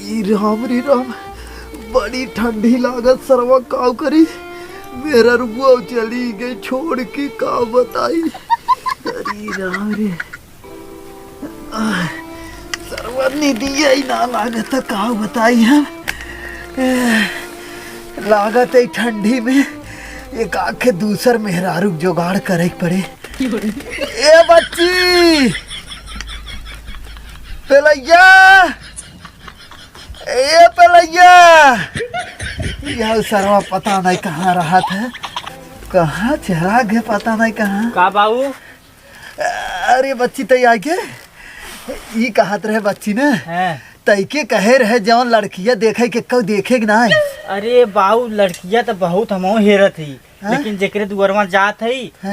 ई राम रे राम, बड़ी ठंडी लागत सरवा काव करी। मेरा रुआ चली गई छोड़ के, का बताई। अरे राम रे, सरवा निधि ही ना लागत का बताई। हम लागत है ठंडी में एक आखे दूसर मेहरारू जुगाड़ करे पड़े। ए बच्ची पेलैया, ए पेलैया, यह सरवा पता नहीं कहाँ रहा था, कहाँ चला गया पता नहीं कहाँ। का बाबू? अरे बच्ची तई आके ये कहत रहे बच्ची ने तैके कहे रहे जवन लड़किया देखे के कब देखे कि ना। अरे बाबू लड़किया तो बहुत हमहू हेरत थी, लेकिन जेकरे दुआरवा जात है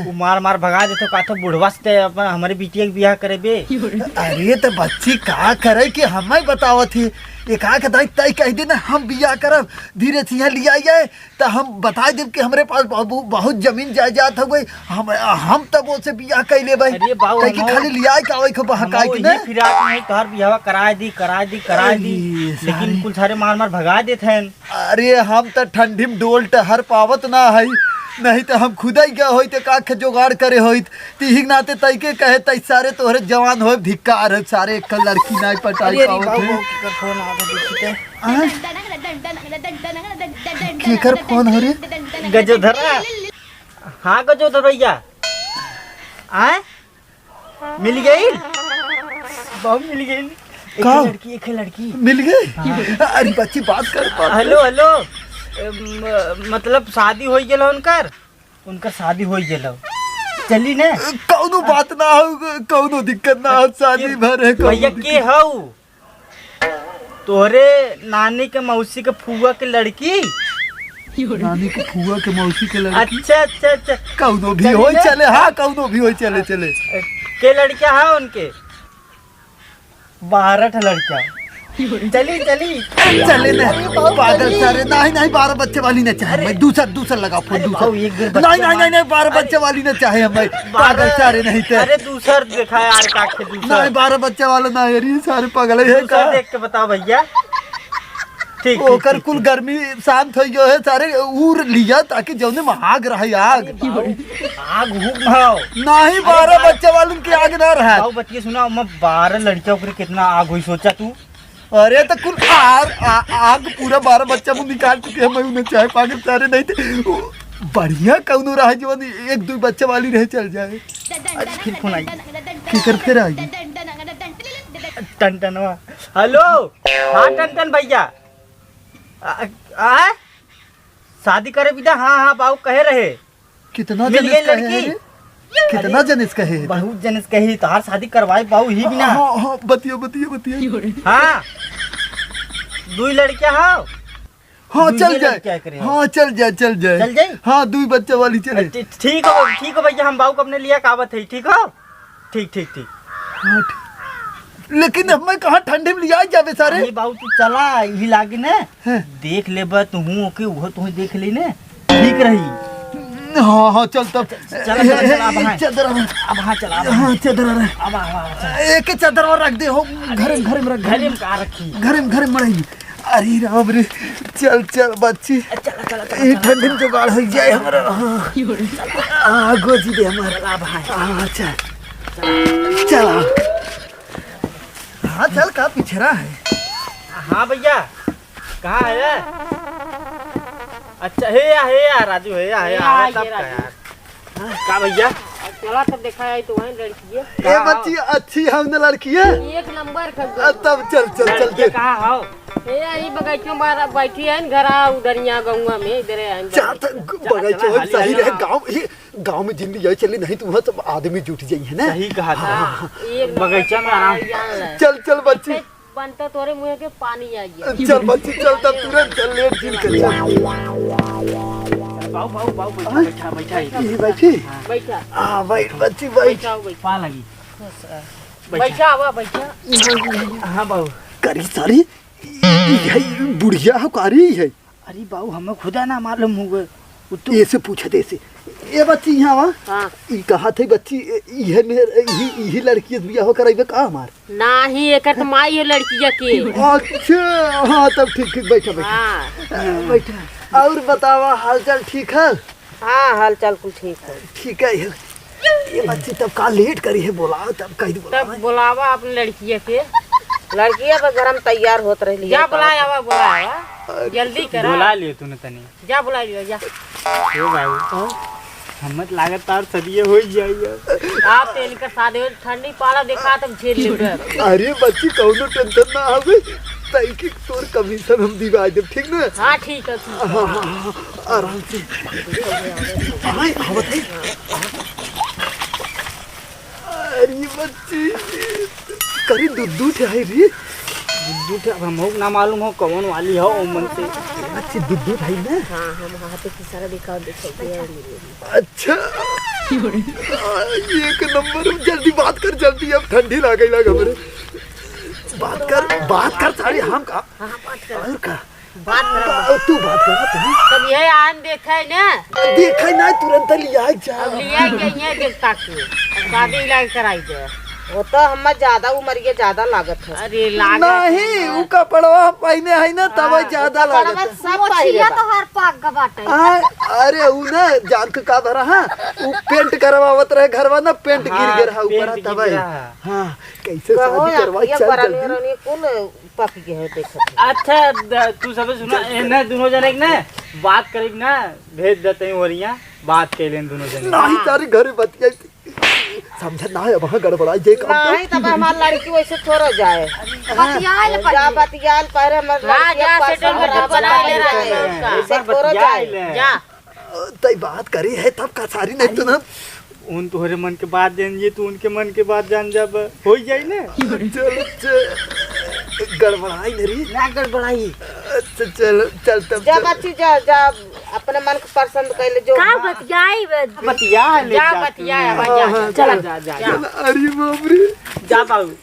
वो मार मार भगा देते। का तो बुढ़वा से हमारे बिटिया के बियाह करे बे। अरे तो बच्ची का करे कि हमें बतावत थी एक तय कह दिन हम बियाह करब, धीरे से यहाँ लिया जाए तो हम बता दें कि हमारे पास बहुत जमीन जायदाद हो गई, हम तब उसे बियाह कर ले भाई। अरे बाबू खाली लिया का वही खबर हकाई कि नहीं फिराक नहीं तोहर बियाह कराए दी लेकिन कुल सारे मार मार भगा देते हैं। अरे हम तो ठंडी में डोल टहर पावत ना है, नहीं तो हम खुद ही गए होते तो का जुगाड़ करे होत तीही नाते तई के कहे तई सारे तोहरे जवान हो धिक्कार है सारे एक लड़की नहीं पटाई पावत है। केकर फोन हो रे? गजोधर। हाँ गजोधर भैया, आए मिल गई बहुत मिल गई। एक लड़की मिल गई। अरे बच्ची बात कर। हेलो हेलो, मतलब शादी हो गेल उनकर शादी हो गेल, चली ने कौनो बात ना हो, कौनो दिक्कत ना हो, शादी भर है। भैया के हो तोहरे नानी के मौसी के फुआ के लड़की? नानी के फुआ के मौसी के लड़की? अच्छा कौनो भी हो चले। हाँ कौनो भी हो चले। के लड़कियां है उनके? 12 लड़कियां। चली ने पागल सारे। नहीं 12 बच्चे वाली ने चाहे, मैं दूसर लगा फोन। नहीं 12 बच्चे वाली ने चाहे हमें, पागल सारे नहीं थे। अरे दूसर देखा यार काके दूसर। नहीं 12 बच्चे वाला ना यार, ये सारे पागल है। दूसर देख के बताओ भैया। ठीक ओकर कुल गर्मी शांत हो गयो है सारे उड़ लिया ताकि जौने में आग रहे। आग नहीं 12 बच्चे वालों की आग ना रहा। बच्चे सुना 12 लड़कियों पर कितना आग हुई सोचा तू? अरे तो कुल आग पूरा 12 बच्चा मुँह निकाल चुके हैं। मैं उन्हें चाहे पागल सारे नहीं थे। बढ़िया कौनो रहा जो 1-2 बच्चे वाली रहे चल जाए। फिर फोन आई फिर आई टन। हेलो हाँ टन भैया, शादी करे बिना? हाँ बाबू कहे रहे। कितना मिल गई लड़की? कितना जनिस कहे? बहुत जनिस कही तार शादी करवाए बाबू ही बिना। हाँ बतियो। हाँ 2 लड़कियां। हाँ चल जाए। हाँ चल जाए। हाँ 2 बच्चे वाली चले। ठीक हो भैया, हम बाबू को अपने लिया कावत है। ठीक हो? ठीक। हाँ लेकिन हमें कहाँ ठंडे में लिया जावे सारे। बाबू तू चला ही लागे न देख ले तू ओके वो तू देख ली न ठीक रही। हाँ चल तब चदर एक चादर और रख दे हो। घर में रखी। अरे राम रे, चल बच्ची ठंडी में जुगाड़ हो जाए हमारा। गोजी दे हमारा। चल हाँ चल का पिछड़ा है। हाँ भैया कहाँ है? अच्छा है यार राजू है यार का भैया चला तब देखा है तो वही लड़की है। ये बच्ची अच्छी है ना लड़की है? 1 नंबर। तब चल दे। कहाँ हो? यही बगीचों बार बैठी है घर उधरिया गाँव में इधर बगीचों सही रहे। गाँव में जिंदगी यही चली नहीं तो वहाँ सब आदमी जुट जाइए है ना। सही कहा था। बगीचा में आराम। चल बच्ची बनता तोरे मुँह के पानी आ गया। चल बच्ची चल तब तुरंत चल लेट जिन कर। बाबू बैठा। हाँ बैठ बच्ची बैठ। पा लगी बैठा। हाँ बाबू करी सारी बुढ़िया हो कारी है। अरे बाबू हमें खुदा ना मालूम हो गए। ऐसे पूछा ऐसे ये बच्ची यहाँ वा हाँ ई कहा थे बच्ची ये मेरे यही लड़की से बियाह कराइबे का हमार नाही एकर तो माई है लड़किया के। अच्छा हाँ तब ठीक ठीक बैठा बैठा हाँ बैठा। और बतावा हालचाल ठीक है? हाँ हाल चाल कुल ठीक है। ठीक है ये बच्ची तब का लेट करी है बोलाओ तब कह दो तब बुलावा अपने लड़किया के। लड़किया पे घर में तैयार होत रही जा बुलाया बुलाया जल्दी करा। बुला लियो तूने तनी। जा बुला लियो जा। ए बाबू हमत लागत तार सदिये हो जाइए। आप तेल का सादे ठंडी पाला देखा तब झेल लेबे। अरे बच्ची कौनो टेंशन ना आवे तई की तोर कमीशन हम दिवा देब ठीक ना? हाँ ठीक है ठीक है। हाँ हाँ हाँ आराम से हाय आवत है। अरे बच्ची करी दूध है रे दूध हमको ना मालूम हो कौन वाली हो ओमन से। बच्ची दूध है ना? हाँ हम हाथे की सारा दिखाओ दिखाई अच्छा एक नंबर जल्दी बात कर जल्दी अब ठंडी लागे लग हमरे बात कर सारी हम का हाँ बात कर और का बात कर तू बात कर तू तब ये आन देखा है ना देखै ना तुरंत लिया जा अब लिया गई देखता के शादी इलाज कराई दे। वो तो हम ज्यादा उम्र के ज्यादा लागत है। अरे लागत नहीं उ कपड़वा पहने है ना तब ज्यादा लागत है। सब पहले तो हर पाक का बाटे। अरे उ ना जान के का भरा हां उ पेंट करवावत रहे घरवा ना पेंट गिर गिर हा ऊपर तब हां कैसे शादी करवाई ये चल बरानी जल्दी रानी कुल पक के है देखत। अच्छा तू सब सुना एने दोनों जने के ना बात करीब ना भेज देते हैं ओरिया बात के लेन दोनों जने। नहीं तारे घरे बतिया समझ ना है वहां गड़बड़ाई जे काम नहीं तब हमार लड़की वैसे थोड़ा जाए बतियाल जा बतियाल पहले हमर हाँ, जा, लड़की सेटलमेंट बना ले रहा है उसका। ऐसे थोड़ा जाए। जा तई बात करी है तब का सारी नहीं तो ना उन तोहरे मन के बात जानिए तू उनके मन के बात जान जब हो जाए ना। चल गड़बड़ाई नहीं ना गड़बड़ाई। अच्छा चल चल तब जा चल। बच्ची जा जा अपने मन को पसंद कैले जो का बतियाई बतिया ले जा बतियाया जा चला जा जा चल अरे बाप रे जा बाबू।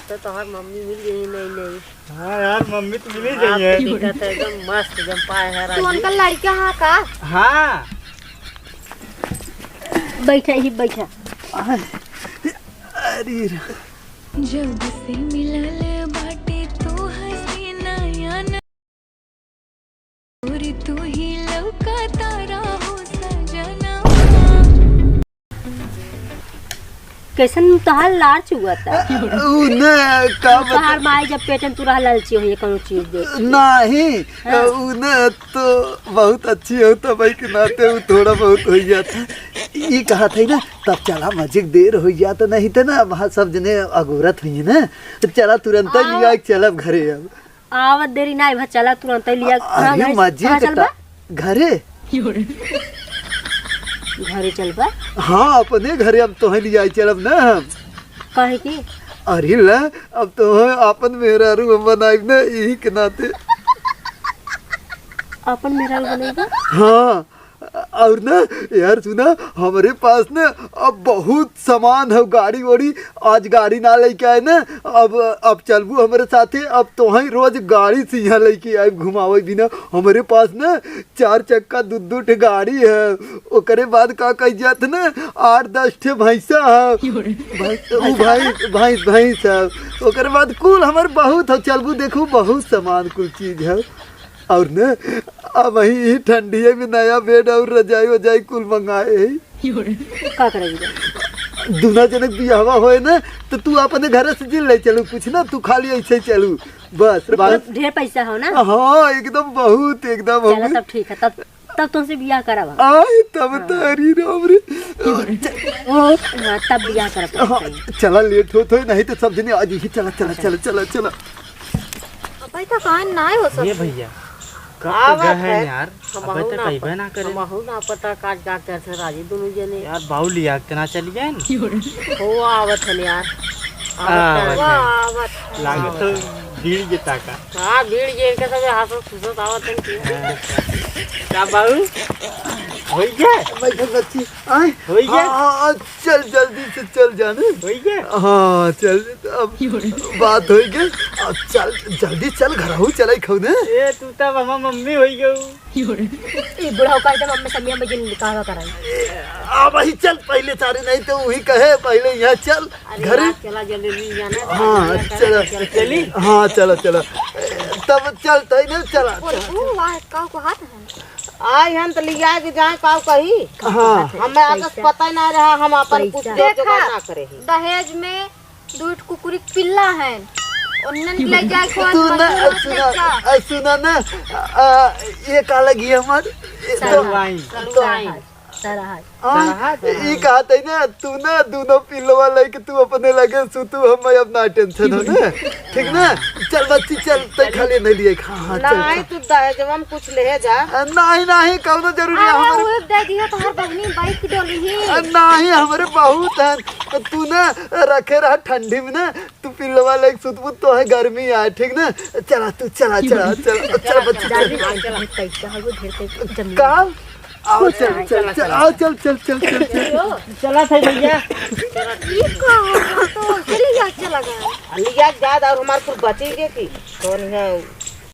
तो तोहर मम्मी मिल गई नहीं नहीं। हाँ यार मम्मी तो मिल गई है। देखा तो एकदम मस्त एकदम पाए है तू राजी। उनका लड़का हाँ का हाँ बैठा ही बैठा। अरे जब से मिलल बाटे तो हंसी नया न और तू ही लौका तारा हो सजना। कैसन तोहार लालच हुआ था उ ना का तोहार माई जब पेटन तू रहा लालची हो कोनो चीज दे नहीं उ ना तो बहुत अच्छी हो तो भाई के नाते उ थोड़ा बहुत हो जाता ये कहा था ना तब चला मजिक देर हो जाता नहीं तो ना वहाँ सब जने अगोरत हुई है ना तो चला तुरंत लिया चलब घरे अब आवत देरी ना भा चला तुरंत लिया अरे मजिक घरे घरे चलबा। हाँ अपने घरे अब तो लिया चलब ना हम कहे की अरे ला अब तो अपन मेरा रू बनाई ना यही के नाते अपन मेरा बनेगा। हाँ और ना यार सुना हमारे पास ना अब बहुत सामान है गाड़ी वाड़ी आज गाड़ी ना लेके आए ना अब चलबू हमारे साथे अब तो ही रोज गाड़ी से यहाँ लेके आए घुमावे बिना हमारे पास ना 4 चक्का दू गाड़ी है ओकरे बाद का कह जात ना 8-10 ठे भैंसा है भैंस है ओकरे बाद कुल हमारे बहुत है चलबू देखू बहुत सामान कुल चीज है और न अब वही ठंडिये में नया बेड और रजाई वजाई कुल मंगाए का करेगी दूना जनक बियाहवा होए ना तो तू अपने घर से जिल ले चलू कुछ ना तू खाली ऐसे चलू बस ढेर पैसा हो ना। हाँ एकदम बहुत एकदम चला तब ठीक है तब तुमसे बियाह करब आए तब तारी राम रे हाँ तब बियाह करब। हाँ, चला लेट हो नहीं तो सब जने आज ही चला चला चला चला चला भाई तो कहां ना हो सब ये भैया आवत कब है। है यार अबे तो कहीं ना करे हमहू ना पता काट काट कर राजी दोनों जने यार बाहु लिया के ना चली गए ना। हो आवत है यार आवत है। आवत लागे तो भीड़ जिता का। हाँ भीड़ जेल के सब हाथों सुसत आवत है क्या बाबू हो गया बैठल बच्ची आए हो गया हाँ चल जल्दी से चल जाने हो गया हाँ चल अब बात हो गई अब चल जल्दी चल घर हूँ चलाई खाऊ ने ए तू तब हमार मम्मी हो गयो ई बुढ़ाऊ का एकदम मम्मी समिया में जिन निकाह कराई अब वही चल पहले सारे नहीं तो वही कहे पहले यहाँ चल घर चला जल्दी जाना हाँ चलो चली हाँ चलो चलो तब चलते ना चला को हाथ है आई हम तो लिया के जाए काव कही हाँ हमें आगे पता ही ना रहा हम अपन कुछ दे के ना करे दहेज में 2 कुकुरी पिल्ला है उन्नन ले जाए को तू ना सुना ना ये का लगी हमार तो ये कहा था ना तू ना दोनों पिल्लवा लेके तू अपने लगे सुतू हम अपना टेंशन हो ना ठीक ना चल बच्ची चल तो खाली नहीं लिए हाँ चल नहीं तू दहेज हम कुछ ले जा नहीं नहीं कौनो जरूरी है हमारे वो दे दियो तो हर बहनी बाइक डोली ही नहीं हमारे बहुत है तू ना रखे रहा ठंडी में ना तू पिल्लवा लेके सुतबू तो है गर्मी आए ठीक ना चला तू चला चला चल चल बच्ची कहाँ आओ चल चल चल आओ चल चल चल चल चल चला था भैया तो चली जा चला गया लिया जा और हमारे कुछ बची के की कौन है